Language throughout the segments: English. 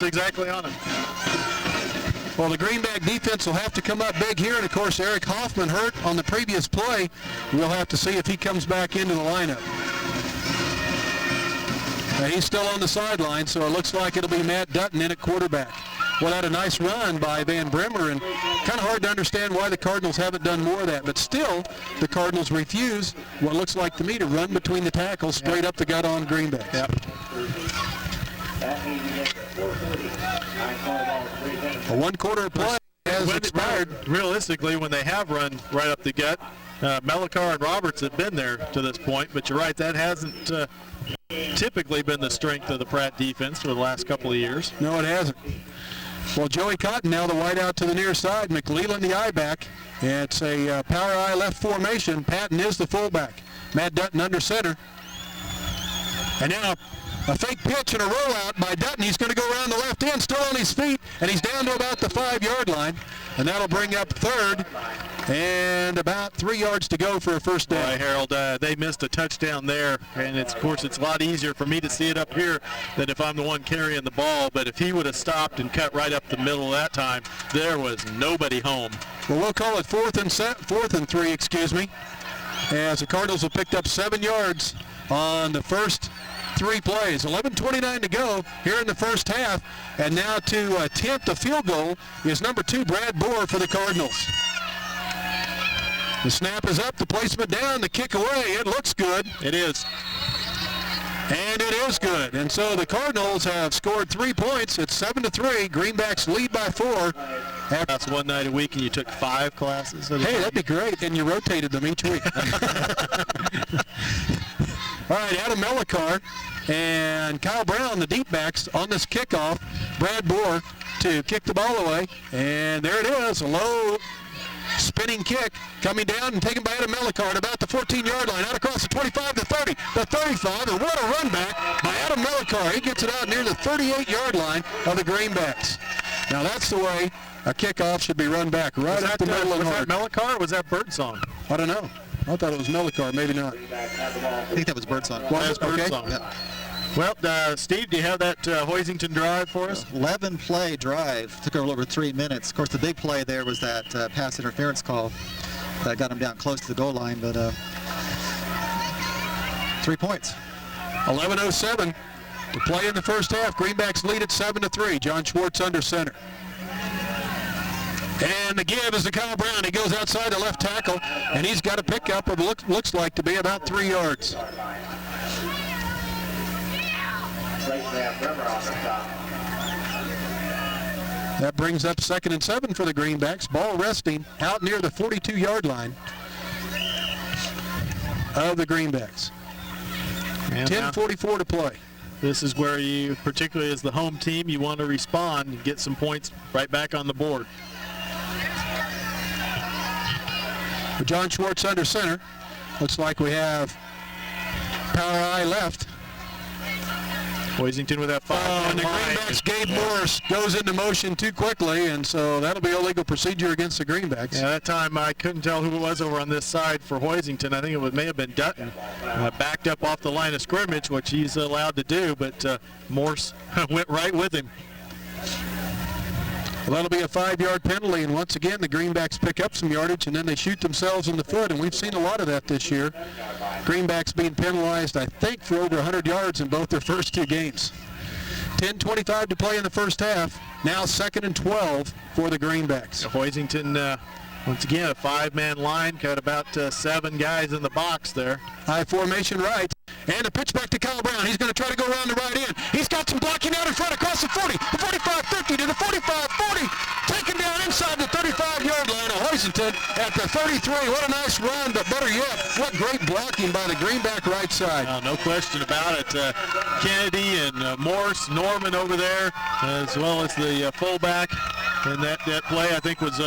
exactly on him. Well, the Greenback defense will have to come up big here, and of course Eric Hoffman hurt on the previous play. We'll have to see if he comes back into the lineup. Now, he's still on the sideline, so it looks like it'll be Matt Dutton in at quarterback. Well, that a nice run by Van Brimmer, and kind of hard to understand why the Cardinals haven't done more of that. But still, the Cardinals refuse what looks like to me to run between the tackles straight up the gut on Greenbacks. Yep. A 1 quarter of play has expired. Realistically, when they have run right up the gut, Melikar and Roberts have been there to this point, but you're right, that hasn't typically been the strength of the Pratt defense for the last couple of years. No, it hasn't. Well, Joey Cotton now the wide out to the near side, McLeland the I back. It's a power I left formation. Patton is the fullback. Matt Dutton under center. And now a fake pitch and a rollout by Dutton. He's going to go around the left end, still on his feet, and he's down to about the 5-yard line. And that'll bring up third, and about 3 yards to go for a first down. Boy, Harold, they missed a touchdown there, and of course it's a lot easier for me to see it up here than if I'm the one carrying the ball. But if he would have stopped and cut right up the middle that time, there was nobody home. Well, we'll call it fourth and 3, as the Cardinals have picked up 7 yards on the first 3 plays. 11:29 to go here in the first half, and now to attempt a field goal is number 2, Brad Bohr for the Cardinals. The snap is up, the placement down, the kick away. It looks good. It is. And it is good. And so the Cardinals have scored 3 points. It's 7-3. Greenbacks lead by 4. That's one night a week and you took 5 classes. Hey, that'd be great. And you rotated them each week. All right, Adam Melikar and Kyle Brown, the deep backs, on this kickoff. Brad Bohr to kick the ball away. And there it is, a low spinning kick coming down and taken by Adam Melikar at about the 14-yard line, out across the 25, the 30, the 35, and what a run back by Adam Melikar. He gets it out near the 38-yard line of the Greenbacks. Now that's the way a kickoff should be run back, right up the middle and hard. Was that Melikar or was that Birdsong? I don't know. I thought it was Melikar, maybe not. I think that was Birdsong. Was it? Okay. Birdsong. Yeah. Well, Steve, do you have that Hoisington drive for us? 11-play drive. Took a little over 3 minutes. Of course, the big play there was that pass interference call that got him down close to the goal line, but 3 points. 11:07 to play in the first half. Greenbacks lead at 7-3. John Schwartz under center. And the give is to Kyle Brown. He goes outside the left tackle, and he's got a pickup of looks like to be about 3 yards. That brings up 2nd and 7 for the Greenbacks. Ball resting out near the 42-yard line of the Greenbacks. 10:44 to play. This is where you, particularly as the home team, you want to respond and get some points right back on the board. With John Schwartz under center, looks like we have power I left. Hoisington with that 5. And the Greenbacks, Gabe Morris goes into motion too quickly, and so that'll be illegal procedure against the Greenbacks. Yeah, that time I couldn't tell who it was over on this side for Hoisington. I think it may have been Dutton. Backed up off the line of scrimmage, which he's allowed to do, but Morse went right with him. Well, that'll be a 5-yard penalty, and once again the Greenbacks pick up some yardage and then they shoot themselves in the foot, and we've seen a lot of that this year. Greenbacks being penalized, I think, for over 100 yards in both their first 2 games. 10:25 to play in the first half. Now 2nd and 12 for the Greenbacks. Hoisington, once again, a 5-man line, got about 7 guys in the box there. High formation right. And a pitch back to Kyle Brown. He's going to try to go around the right end. He's got some blocking out in front across the 40, the 45-50 to the 45-40. Taken down inside the 35-yard line of Hoisington at the 33. What a nice run, but better yet, what great blocking by the Greenback right side. No question about it. Kennedy and Morse, Norman over there, as well as the fullback. And that play, I think, was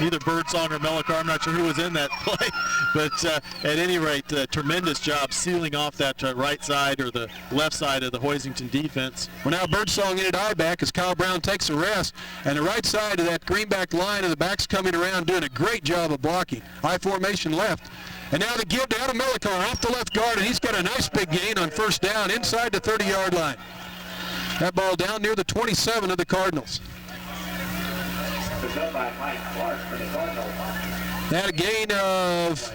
either Birdsong or Melikar. I'm not sure who was in that play. But at any rate, tremendous job sealing off that right side or the left side of the Hoisington defense. Well, now Birdsong in at I-back as Kyle Brown takes a rest. And the right side of that Greenback line and the back's coming around doing a great job of blocking. High formation left. And now the give to Adam Melikar off the left guard, and he's got a nice big gain on first down inside the 30-yard line. That ball down near the 27 of the Cardinals. That a gain of,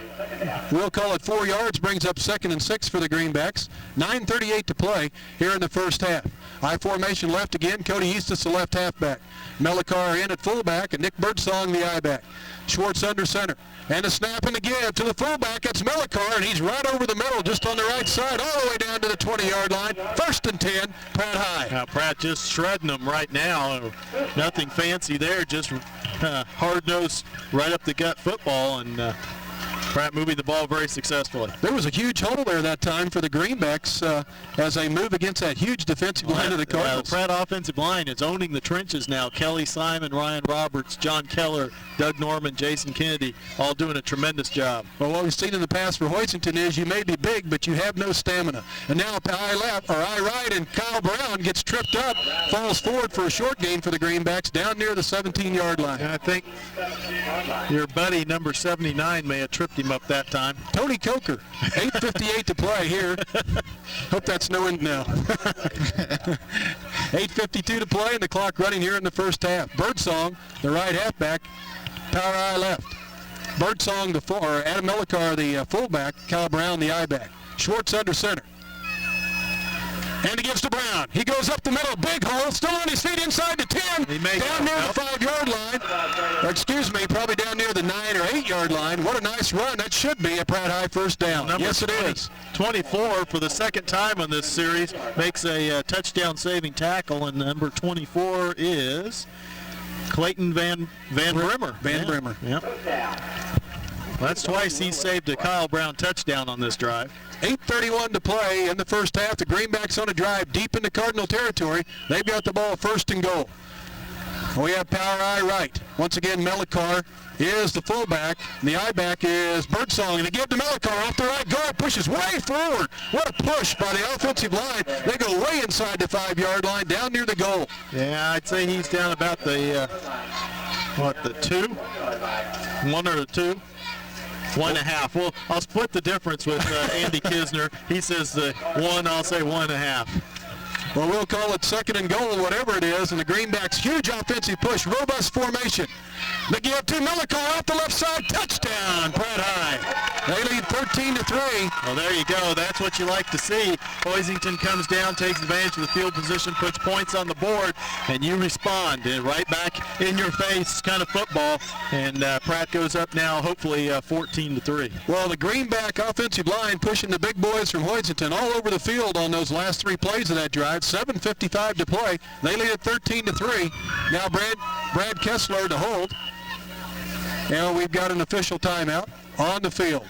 we'll call it 4 yards, brings up 2nd and 6 for the Greenbacks. 9:38 to play here in the first half. I formation left again. Cody Eastus, the left halfback. Melikar in at fullback, and Nick Birdsong, the I-back. Schwartz under center. And a snap and a give to the fullback. It's Melikar, and he's right over the middle, just on the right side, all the way down to the 20-yard line. 1st and 10, Pratt High. Now Pratt just shredding them right now. Nothing fancy there, just hard-nosed, right-up-the-gut football, and Pratt moving the ball very successfully. There was a huge hole there that time for the Greenbacks as they move against that huge defensive line of the Cardinals. The Pratt offensive line is owning the trenches now. Kelly Simon, Ryan Roberts, John Keller, Doug Norman, Jason Kennedy, all doing a tremendous job. Well, what we've seen in the past for Hoisington is you may be big, but you have no stamina. And now I right, and Kyle Brown gets tripped up, falls forward for a short gain for the Greenbacks down near the 17-yard line. And I think your buddy, number 79, may have tripped him up that time. Tony Coker, 8:58 to play here. Hope that's no end now. 8:52 to play, and the clock running here in the first half. Birdsong, the right halfback, Power I left. Birdsong, Adam Melikar, the fullback, Kyle Brown, the I-back. Schwartz under center. And he gives to Brown. He goes up the middle, big hole, still on his feet inside the 10, down near the 5-yard line. Or excuse me, probably down near the 9 or 8-yard line. What a nice run. That should be a Pratt High first down. Yes, it is. 24 for the second time on this series makes a touchdown-saving tackle, and number 24 is Clayton Van Brimmer. Van Brimmer. Yep. That's twice he saved a Kyle Brown touchdown on this drive. 8:31 to play in the first half. The Greenbacks on a drive deep into Cardinal territory. They've got the ball 1st and goal. We have Power I right. Once again, Melikar is the fullback, and the I-back is Birdsong. And they give to Melikar off the right guard, pushes way forward. What a push by the offensive line. They go way inside the 5-yard line, down near the goal. Yeah, I'd say he's down about the, the 2? 1 or 2? 1.5. Well, I'll split the difference with Andy Kisner. He says 1, I'll say 1.5. Well, we'll call it 2nd and goal, whatever it is, and the Greenbacks' huge offensive push, robust formation. The give to Melikar off the left side, touchdown, Pratt High. They lead 13-3. Well, there you go. That's what you like to see. Hoisington comes down, takes advantage of the field position, puts points on the board, and you respond. And right back in your face kind of football. And Pratt goes up now, hopefully 14-3. Well, the Greenback offensive line pushing the big boys from Hoisington all over the field on those last 3 plays of that drive. 7:55 to play. They lead at 13-3. Now Brad Kessler to hold. And we've got an official timeout on the field.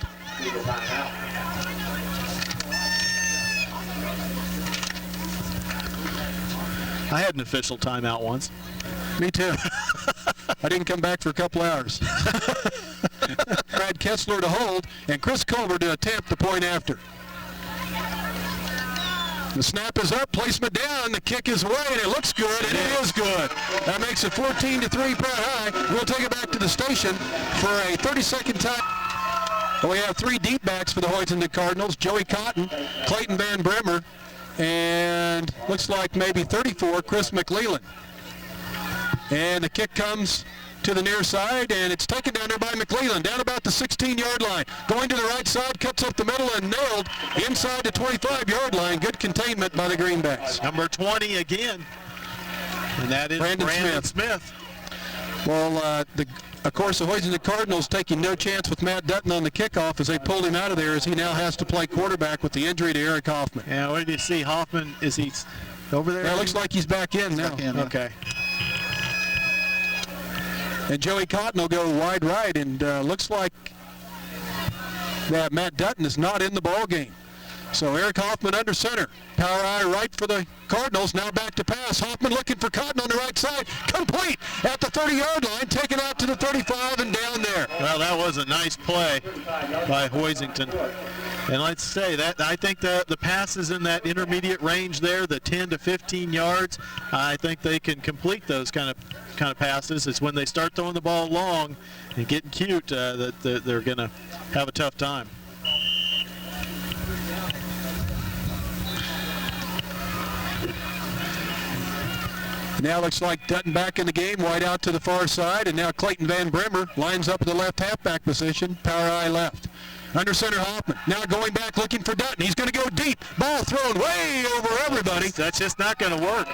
I had an official timeout once. Me too. I didn't come back for a couple hours. Brad Kessler to hold, and Chris Culver to attempt the point after. The snap is up, placement down, the kick is away, and it looks good, and it is good. That makes it 14-3 Pratt High. We'll take it back to the station for a 30-second time. We have 3 deep backs for the Hoisington Cardinals, Joey Cotton, Clayton Van Brimmer, and looks like maybe 34, Chris McLeland. And the kick comes to the near side, and it's taken down there by McLeland, down about the 16-yard line. Going to the right side, cuts up the middle, and nailed inside the 25-yard line. Good containment by the Greenbacks. Number 20 again, and that is Brandon Smith. Well, of course, the Hoisington Cardinals taking no chance with Matt Dutton on the kickoff as they pulled him out of there, as he now has to play quarterback with the injury to Eric Hoffman. Yeah, what did you see? Hoffman, is he over there? Yeah, it looks like he's back in now. Back in, yeah. Okay. And Joey Cotton will go wide right, and looks like that Matt Dutton is not in the ball game. So Eric Hoffman under center. Power I right for the Cardinals. Now back to pass. Hoffman looking for Cotton on the right side. Complete at the 30-yard line. Taken out to the 35 and down there. Well, that was a nice play by Hoisington. And let's say that I think the passes in that intermediate range there, the 10 to 15 yards, I think they can complete those kind of passes. It's when they start throwing the ball long and getting cute that they're going to have a tough time. Now looks like Dutton back in the game, wide out to the far side, and now Clayton Van Brimmer lines up in the left halfback position, power eye left. Under center Hoffman, now going back looking for Dutton. He's going to go deep. Ball thrown way over everybody. That's just not going to work.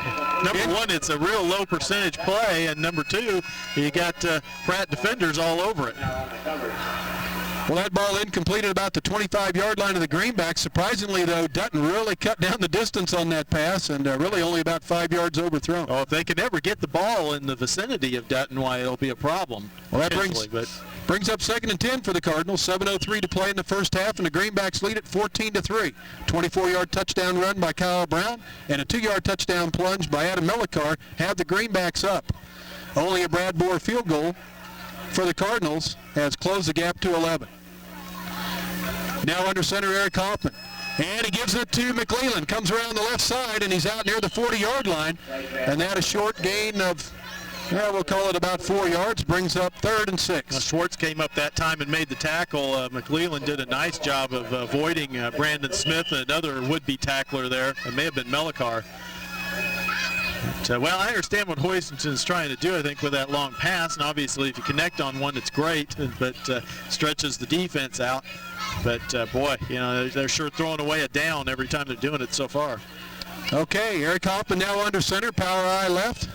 Number one, it's a real low percentage play, and number two, you got Pratt defenders all over it. Well, that ball incomplete at about the 25-yard line of the Greenbacks. Surprisingly, though, Dutton really cut down the distance on that pass and really only about 5 yards overthrown. Oh, if they can ever get the ball in the vicinity of Dutton, why, it'll be a problem. Well, that brings up 2nd and 10 for the Cardinals. 7:03 to play in the first half, and the Greenbacks lead at 14-3. 24-yard touchdown run by Kyle Brown and a 2-yard touchdown plunge by Adam Melikar have the Greenbacks up. Only a Brad Bohr field goal for the Cardinals has closed the gap to 11. Now under center, Eric Hoffman. And he gives it to McClellan. Comes around the left side, and he's out near the 40-yard line. And that a short gain of, we'll call it about 4 yards, brings up 3rd and 6. Well, Schwartz came up that time and made the tackle. McClellan did a nice job of avoiding Brandon Smith, another would-be tackler there. It may have been Melikar. Well, I understand what Hoisington's trying to do, I think, with that long pass. And obviously, if you connect on one, it's great, but stretches the defense out. But, boy, they're sure throwing away a down every time they're doing it so far. Okay, Eric Hoffman now under center, power eye left.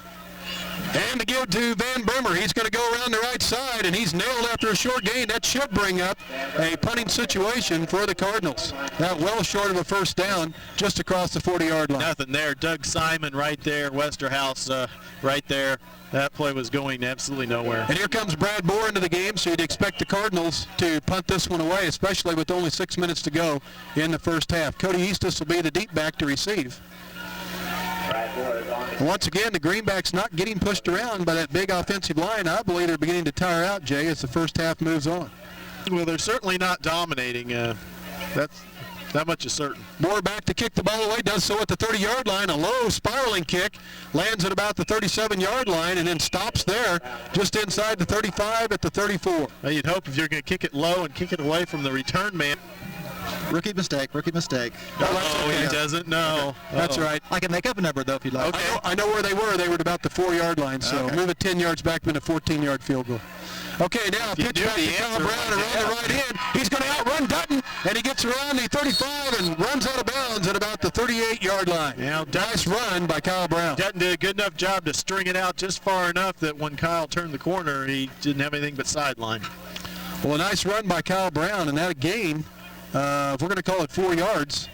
And to give to Van Brimmer. He's going to go around the right side, and he's nailed after a short gain. That should bring up a punting situation for the Cardinals. That well short of a first down, just across the 40-yard line. Nothing there. Doug Simon right there, Westerhouse right there. That play was going absolutely nowhere. And here comes Brad Bohr into the game, so you'd expect the Cardinals to punt this one away, especially with only 6 minutes to go in the first half. Cody Eastus will be the deep back to receive. Once again, the Greenbacks not getting pushed around by that big offensive line. I believe they're beginning to tire out, Jay, as the first half moves on. Well, they're certainly not dominating. That's that much is certain. Moore back to kick the ball away, does so at the 30-yard line. A low spiraling kick, lands at about the 37-yard line, and then stops there just inside the 35 at the 34. Well, you'd hope if you're going to kick it low and kick it away from the return man. Rookie mistake. Oh, he doesn't know. That's right. I can make up a number, though, if you'd like. Okay. I know where they were. They were at about the 4-yard line, so move it 10 yards back in a 14-yard field goal. Okay, now pitch back to Kyle Brown around the right end. He's going to outrun Dutton, and he gets around the 35 and runs out of bounds at about the 38-yard line. Now, nice run by Kyle Brown. Dutton did a good enough job to string it out just far enough that when Kyle turned the corner, he didn't have anything but sideline. Well, a nice run by Kyle Brown, and that gain, if we're going to call it 4 yards,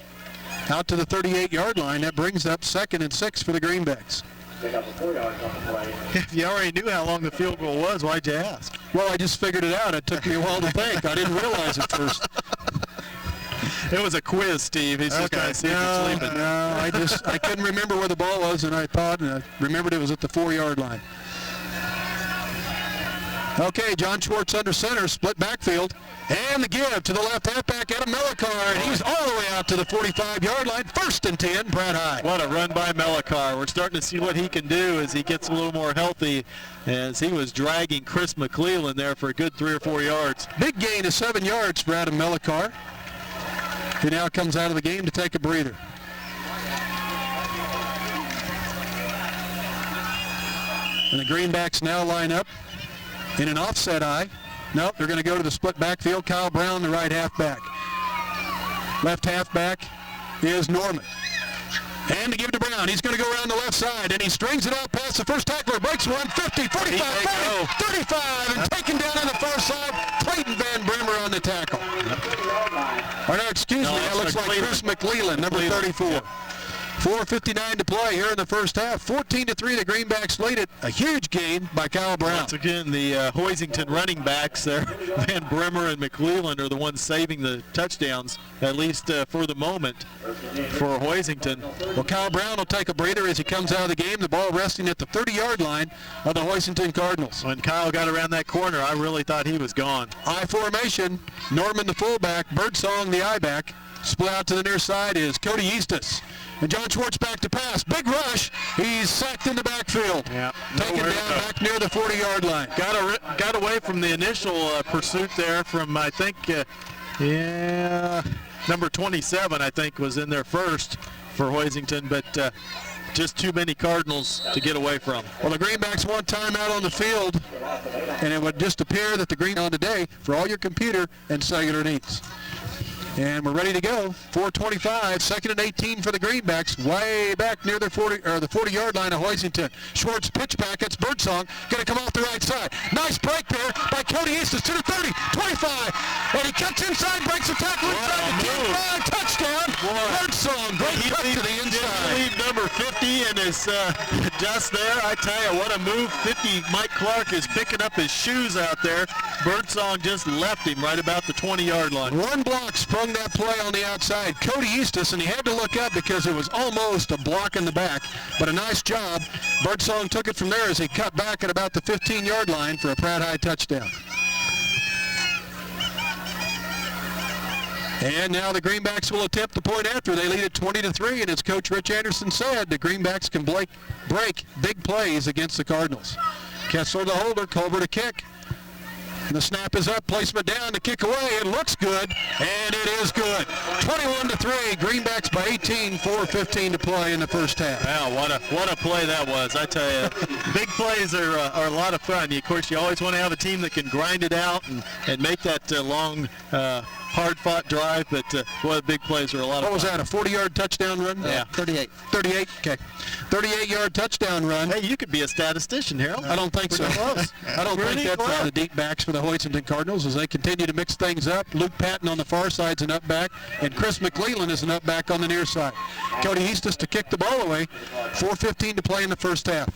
out to the 38-yard line. That brings up 2nd and 6 for the Greenbacks. If you already knew how long the field goal was, why'd you ask? Well, I just figured it out. It took me a while to think. I didn't realize it first. It was a quiz, Steve. He's just trying to see if you're sleeping. No, I couldn't remember where the ball was, and I thought, and I remembered it was at the 4-yard line. Okay, John Schwartz under center, split backfield, and the give to the left halfback, Adam Melikar, and he's all the way out to the 45-yard line. 1st and 10, Pratt High. What a run by Melikar. We're starting to see what he can do as he gets a little more healthy, as he was dragging Chris McClellan there for a good 3 or 4 yards. Big gain of 7 yards for Adam Melikar. He now comes out of the game to take a breather. And the Greenbacks now line up in an offset eye. Nope, they're going to go to the split backfield. Kyle Brown, the right halfback. Left halfback is Norman. And to give to Brown. He's going to go around the left side, and he strings it out past the first tackler. Breaks one, 50, 45, 40, 35, and taken down on the far side. Clayton Van Brimmer on the tackle. Or no, excuse me, that looks like Chris McClellan, number 34. 4:59 to play here in the first half. 14-3, the Greenbacks lead it. A huge gain by Kyle Brown. Once again, the Hoisington running backs there, Van Brimmer and McClellan, are the ones saving the touchdowns, at least for the moment, for Hoisington. Well, Kyle Brown will take a breather as he comes out of the game. The ball resting at the 30-yard line of the Hoisington Cardinals. When Kyle got around that corner, I really thought he was gone. I formation, Norman the fullback, Birdsong the I-back. Split out to the near side is Cody Eastus. And John Schwartz back to pass. Big rush. He's sacked in the backfield. Yeah, taken down back near the 40-yard line. Got away from the initial pursuit there from, I think, Number 27, I think, was in there first for Hoisington, but just too many Cardinals to get away from. Well, the Greenbacks want timeout on the field, and it would just appear that the Green on today for all your computer and cellular needs. And we're ready to go. 4:25, 2nd and 18 for the Greenbacks, way back near the 40-yard line of Hoisington. Schwartz pitch back. It's Birdsong, going to come off the right side. Nice break there by Cody Easton to the 30, 25, and he cuts inside, breaks the tackle inside the 10-5, touchdown. Birdsong, great cut to the inside. Leave number 50 and is just there. I tell you, what a move. 50, Mike Clark is picking up his shoes out there. Birdsong just left him right about the 20-yard line. One block sprung that play on the outside. Cody Easton, and he had to look up because it was almost a block in the back, but a nice job. Birdsong took it from there as he cut back at about the 15-yard line for a Pratt High touchdown. And now the Greenbacks will attempt the point after. They lead it 20-3, and as Coach Rich Anderson said, the Greenbacks can break big plays against the Cardinals. Kessler the holder, Culver to kick. And the snap is up, placement down, the kick away. It looks good, and it is good. 21-3, Greenbacks by 18, 4:15 to play in the first half. Wow, what a play that was. I tell you, big plays are a lot of fun. Of course, you always want to have a team that can grind it out and make that long, hard-fought drive, but boy, big plays are a lot of fun. What was that, a 40-yard touchdown run? Yeah. 38. 38, okay. 38-yard touchdown run. Hey, you could be a statistician, Harold. I don't think so. I don't think that's the deep backs for the Hoisington Cardinals as they continue to mix things up. Luke Patton on the far side's an up back, and Chris McClellan is an up back on the near side. Cody Easton to kick the ball away. 4:15 to play in the first half.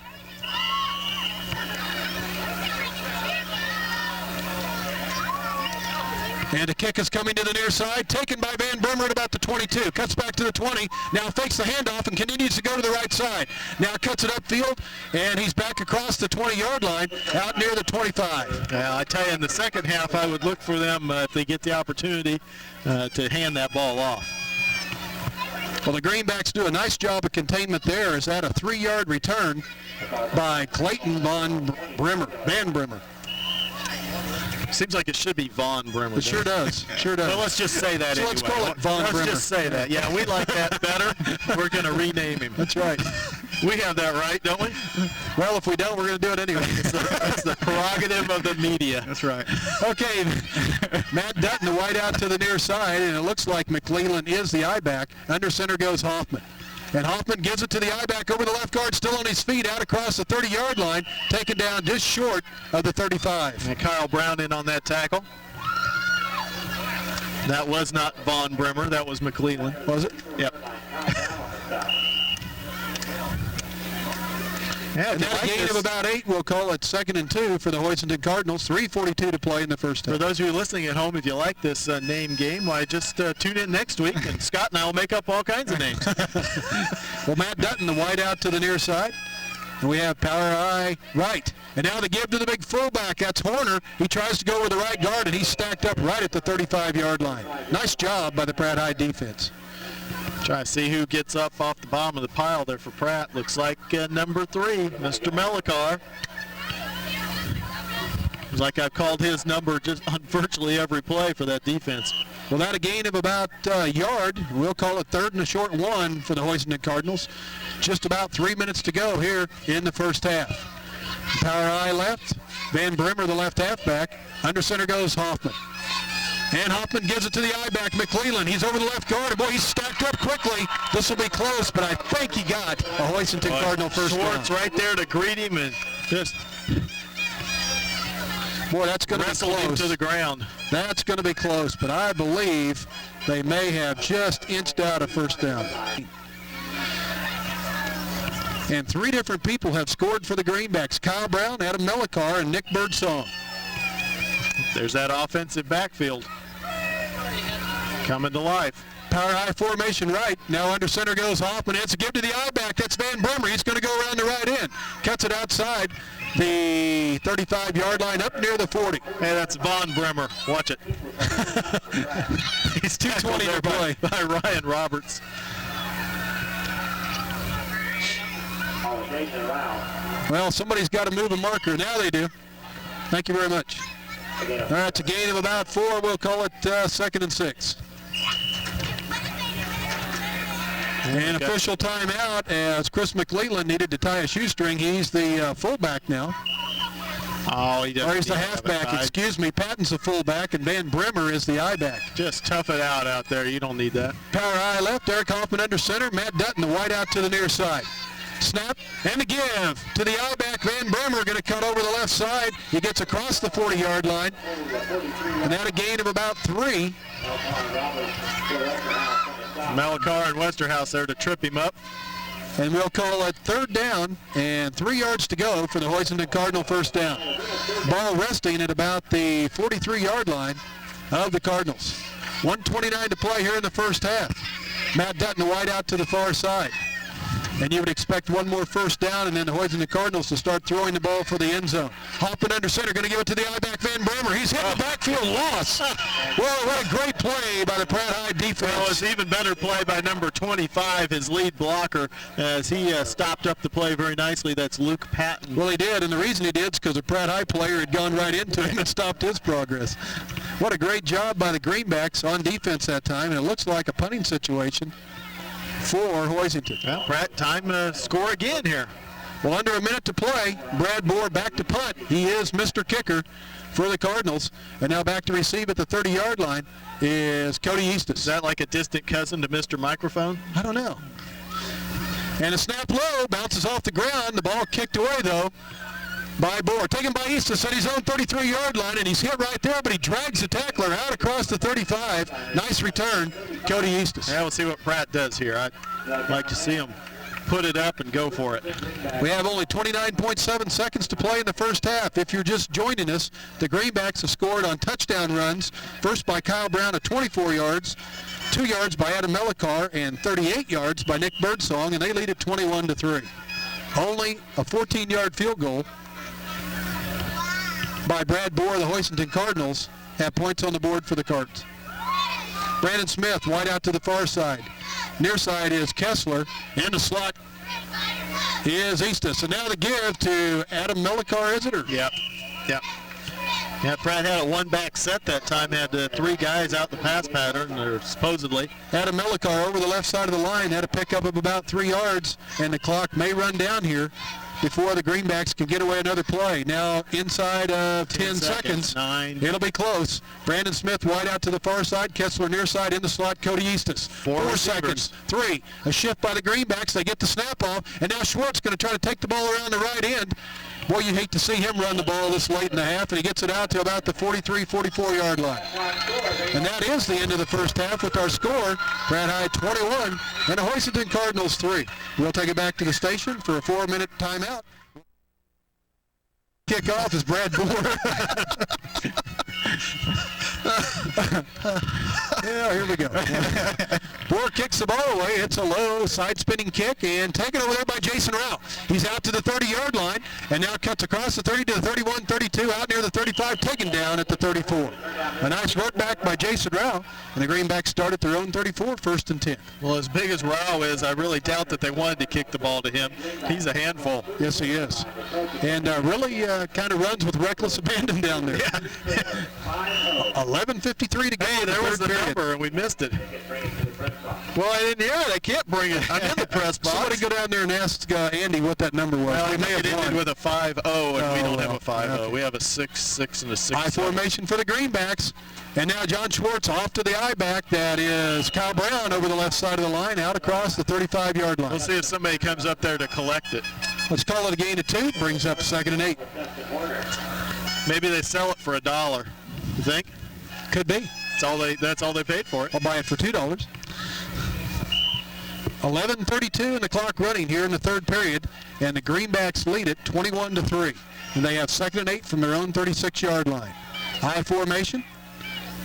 And the kick is coming to the near side, taken by Van Brimmer at about the 22. Cuts back to the 20, now fakes the handoff and continues to go to the right side. Now cuts it upfield, and he's back across the 20-yard line, out near the 25. Yeah, I tell you, in the second half, I would look for them, if they get the opportunity, to hand that ball off. Well, the Greenbacks do a nice job of containment there. Is that a 3-yard return by Clayton Van Brimmer. Seems like it should be Von Brimmer. It sure does. Sure does. Well, let's just say that So anyway. let's call it Von Brimmer. Let's just say that. Yeah, we like that better. We're going to rename him. That's right. We have that right, don't we? Well, if we don't, we're going to do it anyway. That's the prerogative of the media. That's right. Okay, Matt Dutton, the wide out to the near side, and it looks like McClellan is the I-back. Under center goes Hoffman. And Hoffman gives it to the I-back over the left guard, still on his feet, out across the 30-yard line, taken down just short of the 35. And Kyle Brown in on that tackle. That was not Von Brimmer, that was McClellan. Was it? Yep. Yeah, And that gain of about 8, we'll call it 2nd and 2 for the Hoisington Cardinals. 3:42 to play in the first half. For those of you listening at home, if you like this name game, why just tune in next week, and Scott and I will make up all kinds of names. Well, Matt Dutton, the wide out to the near side. And we have Power Eye right. And now the give to the big fullback. That's Horner. He tries to go over the right guard, and he's stacked up right at the 35-yard line. Nice job by the Pratt High defense. Try to see who gets up off the bottom of the pile there for Pratt. Looks like number 3, Mr. Melikar. It's like I've called his number just on virtually every play for that defense. Well, that a gain of about a yard. We'll call it 3rd and a short 1 for the Hoisington Cardinals. Just about 3 minutes to go here in the first half. Power Eye left. Van Brimmer, the left halfback. Under center goes Hoffman. And Hoffman gives it to the I-back, McClellan. He's over the left guard. And boy, he's stacked up quickly. This will be close, but I think he got a Hoisington Cardinal first down. Schwartz right there to greet him and just boy, that's going to be wrestled him close. to the ground. That's going to be close, but I believe they may have just inched out a first down. And 3 different people have scored for the Greenbacks. Kyle Brown, Adam Melikar, and Nick Birdsong. There's that offensive backfield coming to life. Power High formation right. Now under center goes Hoffman. It's a give to the I-back. That's Van Brimmer. He's going to go around the right end. Cuts it outside the 35-yard line up near the 40. Hey, that's Von Brimmer. Watch it. He's 220 to play by Ryan Roberts. Well, somebody's got to move a marker. Now they do. Thank you very much. All right, it's a gain of about 4. We'll call it 2nd and 6. And official timeout as Chris McLeland needed to tie a shoestring. He's the fullback now. Oh, he doesn't. Or he's the halfback, excuse me. Patton's the fullback, and Van Brimmer is the I-back. Just tough it out there. You don't need that. Power I left, Eric Hoffman under center, Matt Dutton, the wide out to the near side. Snap and the give to the I-back. Van Brimmer going to cut over the left side. He gets across the 40-yard line, and that a gain of about 3. Malacar and Westerhouse there to trip him up. And we'll call it 3rd down and 3 yards to go for the Hoisington Cardinal first down. Ball resting at about the 43-yard line of the Cardinals. 1:29 to play here in the first half. Matt Dutton, the wide out to the far side. And you would expect one more first down and then the Hoisington Cardinals to start throwing the ball for the end zone. Hopping under center, going to give it to the I-back Van Brimmer. He's hit the backfield, loss. Well, what a great play by the Pratt High defense. Well, it's even better play by number 25, his lead blocker, as he stopped up the play very nicely. That's Luke Patton. Well, he did, and the reason he did is because a Pratt High player had gone right into him and stopped his progress. What a great job by the Greenbacks on defense that time, and it looks like a punting situation for Hoisington. Well, Pratt, time to score again here. Well, under a minute to play, Brad Bohr back to punt. He is Mr. Kicker for the Cardinals. And now back to receive at the 30-yard line is Cody Easton. Is that like a distant cousin to Mr. Microphone? I don't know. And a snap low, bounces off the ground. The ball kicked away, though, by Bohr. Taken by Easton at his own 33-yard line, and he's hit right there, but he drags the tackler out across the 35. Nice return, Cody Easton. Yeah, we'll see what Pratt does here. I'd like to see him put it up and go for it. We have only 29.7 seconds to play in the first half. If you're just joining us, the Greenbacks have scored on touchdown runs, first by Kyle Brown at 24 yards, 2 yards by Adam Melicar, and 38 yards by Nick Birdsong, and they lead at 21-3. Only a 14-yard field goal by Brad Bohr. The Hoisington Cardinals have points on the board for the Cardinals. Brandon Smith, wide out to the far side. Near side is Kessler. In the slot is Easton. And now the give to Adam Melicar, is it? Or? Yep. Yeah, Pratt had a one-back set that time, had 3 guys out the pass pattern, or supposedly. Adam Melicar over the left side of the line had a pickup of about 3 yards, and the clock may run down here before the Greenbacks can get away another play. Now inside of 10 seconds. 9. It'll be close. Brandon Smith wide out to the far side. Kessler near side in the slot. Cody Easton. 4 seconds. 3. A shift by the Greenbacks. They get the snap off. And now Schwartz going to try to take the ball around the right end. Boy, you hate to see him run the ball this late in the half, and he gets it out to about the 43, 44-yard line. And that is the end of the first half with our score, Pratt High 21 and the Hoisington Cardinals 3. We'll take it back to the station for a 4-minute timeout. Kickoff is Brad Bohr. Yeah, here we go. Bohr kicks the ball away. It's a low side-spinning kick and taken over there by Jason Rao. He's out to the 30-yard line and now cuts across the 30 to the 31, 32, out near the 35, taken down at the 34. A nice work back by Jason Rao, and the Greenbacks start at their own 34, 1st and 10. Well, as big as Rao is, I really doubt that they wanted to kick the ball to him. He's a handful. Yes, he is. And really kind of runs with reckless abandon down there. Yeah. 11:53 to go. Hey, there was the number, and we missed it. Well, I didn't hear it. I can't bring it. I'm in the press box. Somebody go down there and ask Andy what that number was. Well, we may have it ended won. with a 5-0, and we don't have a 5-0. Okay. We have a 6-6 and a 6. High formation for the Greenbacks. And now John Schwartz off to the I-back. That is Kyle Brown over the left side of the line, out across the 35-yard line. We'll see if somebody comes up there to collect it. Let's call it a gain of 2. Brings up 2nd and 8. Maybe they sell it for $1. You think? Could be. That's all they paid for it. I'll buy it for $2. 11:32 and the clock running here in the third period, and the Greenbacks lead it 21-3. And they have 2nd and 8 from their own 36-yard line. High formation.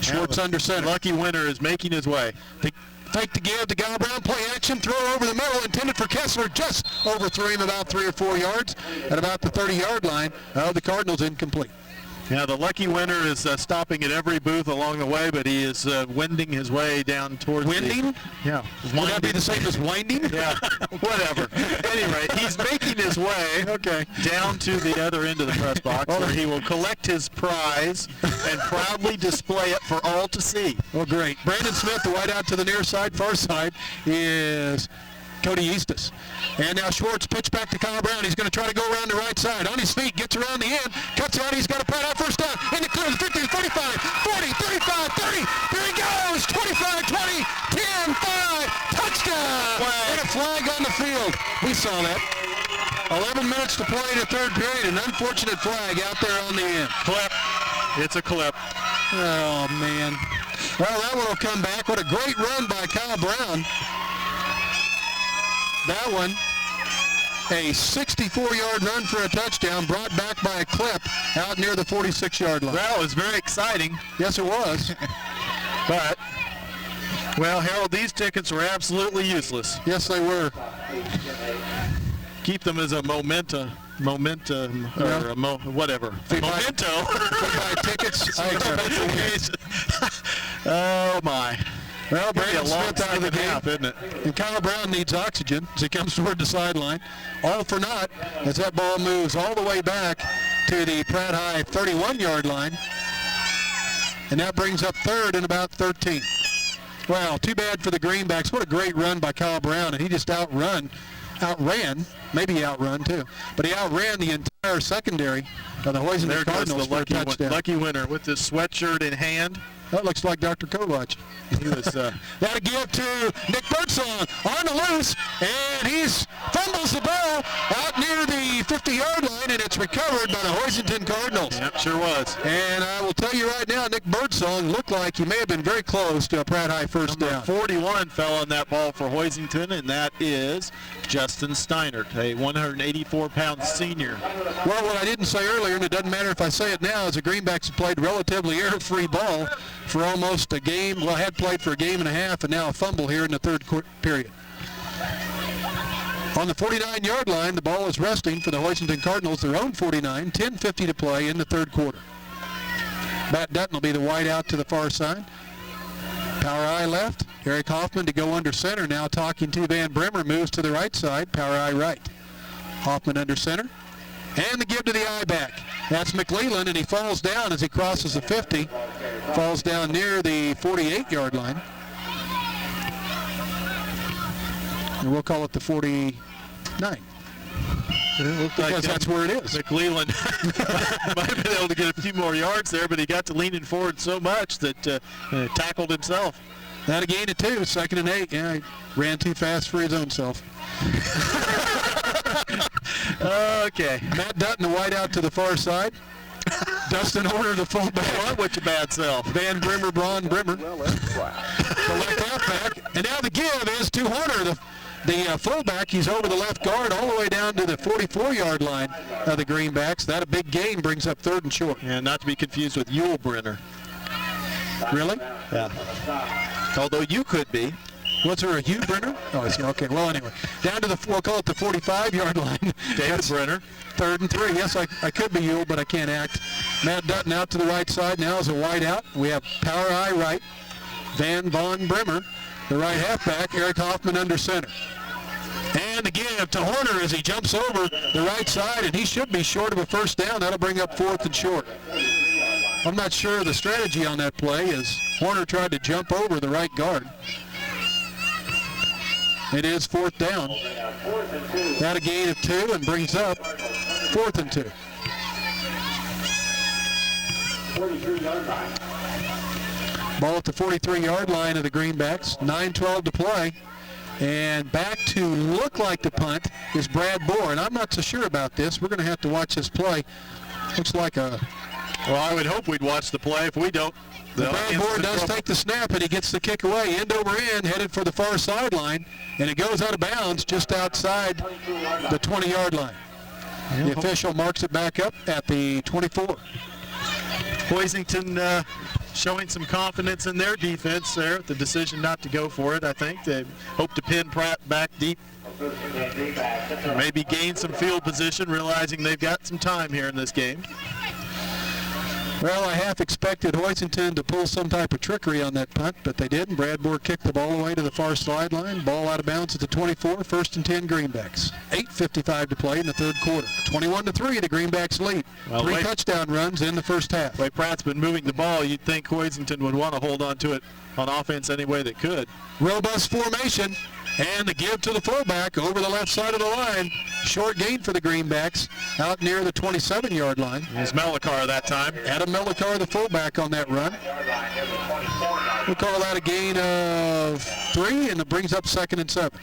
Schwartz under center. Lucky winner is making his way. Fake to give to Kyle Brown, play action, throw over the middle, intended for Kessler, just overthrew him about 3 or 4 yards at about the 30-yard line. The Cardinals incomplete. Yeah, the lucky winner is stopping at every booth along the way, but he is wending his way down towards Winding? Yeah. Would that be the same as winding? Yeah, whatever. Anyway, he's making his way down to the other end of the press box where he will collect his prize and proudly display it for all to see. Oh, great. Brandon Smith, the wide out to the near side, far side, is Cody Eastus. And now Schwartz pitch back to Kyle Brown. He's going to try to go around the right side. On his feet, gets around the end, cuts out. He's got a pat out first down. In the clear, 50, 45, 40, 35, 30. Here he goes. 25, 20, 10, 5. Touchdown. And a flag on the field. We saw that. 11 minutes to play in the third period. An unfortunate flag out there on the end. Clip. It's a clip. Oh, man. Well, that one will come back. What a great run by Kyle Brown. That one, a 64-yard run for a touchdown, brought back by a clip out near the 46-yard line. Well, it was very exciting. Yes, it was. But, well, Harold, these tickets were absolutely useless. Yes, they were. Keep them as a momentum, or a whatever. Memento. Buy tickets. Oh, my. Well, Brandon a long Smith out of the game, half, isn't it? and Kyle Brown needs oxygen as he comes toward the sideline. All for naught as that ball moves all the way back to the Pratt High 31-yard line, and that brings up third and about 13. Well, too bad for the Greenbacks. What a great run by Kyle Brown, and he just outran, maybe outrun too, but he outran the entire secondary of the Hoisington Cardinals for a touchdown. Lucky winner with his sweatshirt in hand. That looks like Dr. Kovach. He was, that'll give to Nick Birdsong on the loose, and he fumbles the ball out near the 50-yard line, and it's recovered by the Hoisington Cardinals. Yep, sure was. And I will tell you right now, Nick Birdsong looked like he may have been very close to a Pratt High first down. 41 fell on that ball for Hoisington, and that is Justin Steinert, a 184-pound senior. Well, what I didn't say earlier, and it doesn't matter if I say it now, is the Greenbacks have played relatively error-free ball for almost a game. Well, had played for a game and a half, and now a fumble here in the third period. On the 49-yard line, the ball is resting for the Hoisington Cardinals, their own 49, 10:50 to play in the third quarter. Matt Dutton will be the wide out to the far side. Power eye left. Eric Hoffman to go under center. Now talking to Van Brimmer, moves to the right side. Power eye right. Hoffman under center. And the give to the eye back. That's McLeland, and he falls down as he crosses the 50. Falls down near the 48-yard line. And we'll call it the 49. Because that's where it is. McLeland might have been able to get a few more yards there, but he got to leaning forward so much that tackled himself. Not a gain of 2, 2nd and 8. Yeah, he ran too fast for his own self. Okay. Matt Dutton, the wide out to the far side. Dustin Horner, the fullback. What with your bad self? Van Brimmer, Braun Brimmer. The left halfback. And now the give is to Horner, the fullback. He's over the left guard all the way down to the 44-yard line of the Greenbacks. That a big gain brings up 3rd and short. And not to be confused with Yule Brenner. Really? Yeah. Although you could be. Was there a Hugh Brenner? Oh, I see. Okay. Well, anyway, down to we'll call it the 45-yard line. David Brenner. 3rd and 3. Yes, I could be Yule, but I can't act. Matt Dutton out to the right side now is a wide out. We have power eye right. Van Brimmer, the right halfback. Eric Hoffman under center. And the give to Horner as he jumps over the right side, and he should be short of a first down. That'll bring up 4th and short. I'm not sure the strategy on that play is Horner tried to jump over the right guard. It is 4th down. That a gain of 2 and brings up 4th and 2. Ball at the 43-yard line of the Greenbacks. 9:12 to play. And back to look like the punt is Brad Bohr. And I'm not so sure about this. We're going to have to watch this play. Looks like a... Well, I would hope we'd watch the play. If we don't... Brad Bohr does take the snap, and he gets the kick away, end over end, headed for the far sideline, and it goes out of bounds just outside the 20-yard line. The official marks it back up at the 24. Hoisington showing some confidence in their defense there. The decision not to go for it, I think. They hope to pin Pratt back deep. Maybe gain some field position, realizing they've got some time here in this game. Well, I half expected Hoisington to pull some type of trickery on that punt, but they didn't. Brad Bohr kicked the ball away to the far sideline. Ball out of bounds at the 24, 1st and 10 Greenbacks. 8:55 to play in the third quarter. 21-3, the Greenbacks lead. Well, 3 touchdown runs in the first half. The way Pratt's been moving the ball, you'd think Hoisington would want to hold on to it on offense any way they could. Robust formation, and the give to the fullback over the left side of the line. Short gain for the Greenbacks out near the 27-yard line. It was Melikar that time. Adam Melikar, the fullback on that run. We'll call that a gain of 3, and it brings up 2nd and 7.